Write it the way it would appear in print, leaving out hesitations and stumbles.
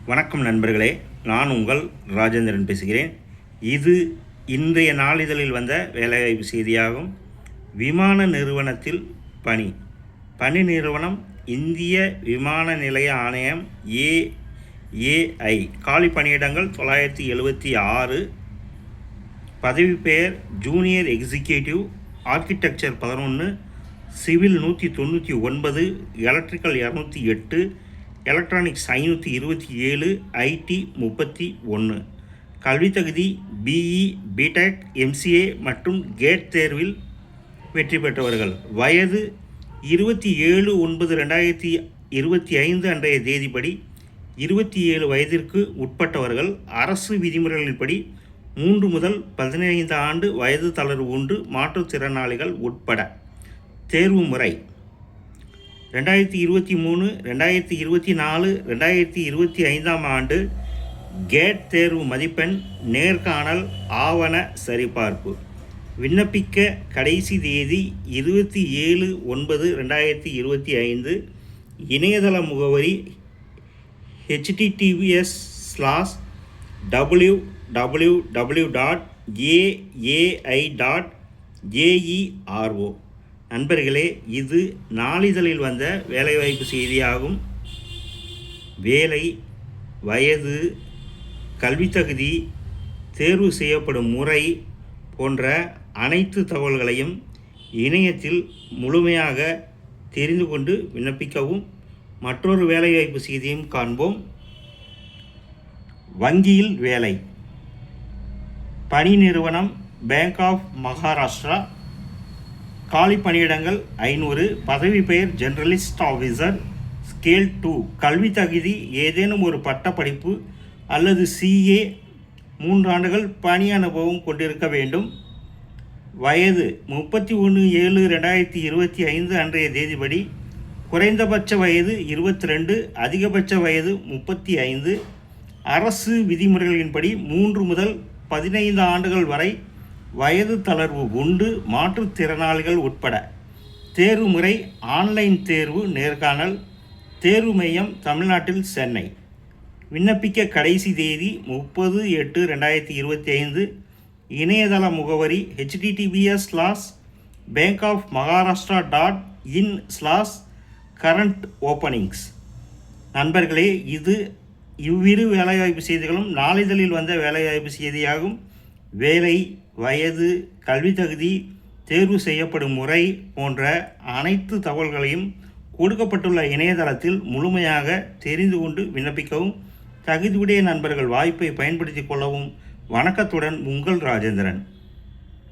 வணக்கம் நண்பர்களே, நான் உங்கள் ராஜேந்திரன் பேசுகிறேன். இது இன்றைய நாளிதழில் வந்த வேலைவாய்ப்பு செய்தியாகும். விமான நிறுவனத்தில் பணி நிறுவனம் இந்திய விமான நிலைய ஆணையம் ஏஏஐ. காலி பணியிடங்கள் 976. பதவி பெயர் junior executive. Architecture 11, civil 199, electrical 208, electronics 527, IT 31. கல்வி தகுதி பிஇ, பிடெக், எம்சிஏ மற்றும் கேட் தேர்வில் வெற்றி பெற்றவர்கள். வயது 27/9/2025 அன்றைய தேதிப்படி 27 வயதிற்கு உட்பட்டவர்கள். அரசு விதிமுறைகளின்படி 3 முதல் 15 ஆண்டு வயது தளர்வு உண்டு. மாற்றுத்திறனாளிகள் உட்பட. தேர்வு முறை 2023, 2024, 2025 ஆண்டு கேட் தேர்வு மதிப்பெண், நேர்காணல், ஆவண சரிபார்ப்பு. விண்ணப்பிக்க கடைசி தேதி 27/9/2025. இணையதள முகவரி https://www.aai.gero. நண்பர்களே, இது நாளிதழில் வந்த வேலைவாய்ப்பு செய்தியாகும். வேலை, வயது, கல்வி தகுதி, தேர்வு செய்யப்படும் முறை போன்ற அனைத்து தகவல்களையும் இணையத்தில் முழுமையாக தெரிந்து கொண்டு விண்ணப்பிக்கவும். மற்றொரு வேலைவாய்ப்பு செய்தியும் காண்போம். வங்கியில் வேலை. பணி நிறுவனம் பேங்க் ஆஃப் மகாராஷ்டிரா. காலி பணியிடங்கள் 500. பதவி பெயர் ஜெனரலிஸ்ட் ஆஃபீஸர், ஸ்கேல் 2. கல்வி தகுதி ஏதேனும் ஒரு பட்டப்படிப்பு அல்லது சிஏ, 3 ஆண்டுகள் பணி அனுபவம் கொண்டிருக்க வேண்டும். வயது 31/7/2025 அன்றைய தேதிப்படி குறைந்தபட்ச வயது 22, அதிகபட்ச வயது 35. அரசு விதிமுறைகளின்படி 3 முதல் 15 ஆண்டுகள் வரை வயது தளர்வு உண்டு. மாற்றுத்திறனாளிகள் உட்பட. தேர்வு முறை ஆன்லைன் தேர்வு, நேர்காணல். தேர்வு மையம் தமிழ்நாட்டில் சென்னை. விண்ணப்பிக்க கடைசி தேதி 30/8/2025. இணையதள முகவரி https://bankofmaharashtra.in/current openings. நண்பர்களே, இது இவ்விரு வேலைவாய்ப்பு செய்திகளும் நாளிதழில் வந்த வேலைவாய்ப்பு செய்தியாகும். வேலை, வயது, கல்வி தகுதி, தேர்வு செய்யப்படும் முறை போன்ற அனைத்து தகவல்களையும் கொடுக்கப்பட்டுள்ள இணையதளத்தில் முழுமையாக தெரிந்து கொண்டு விண்ணப்பிக்கவும். தகுதியுடைய நண்பர்கள் வாய்ப்பை பயன்படுத்திக் கொள்ளவும். வணக்கத்துடன் உங்கள் ராஜேந்திரன்.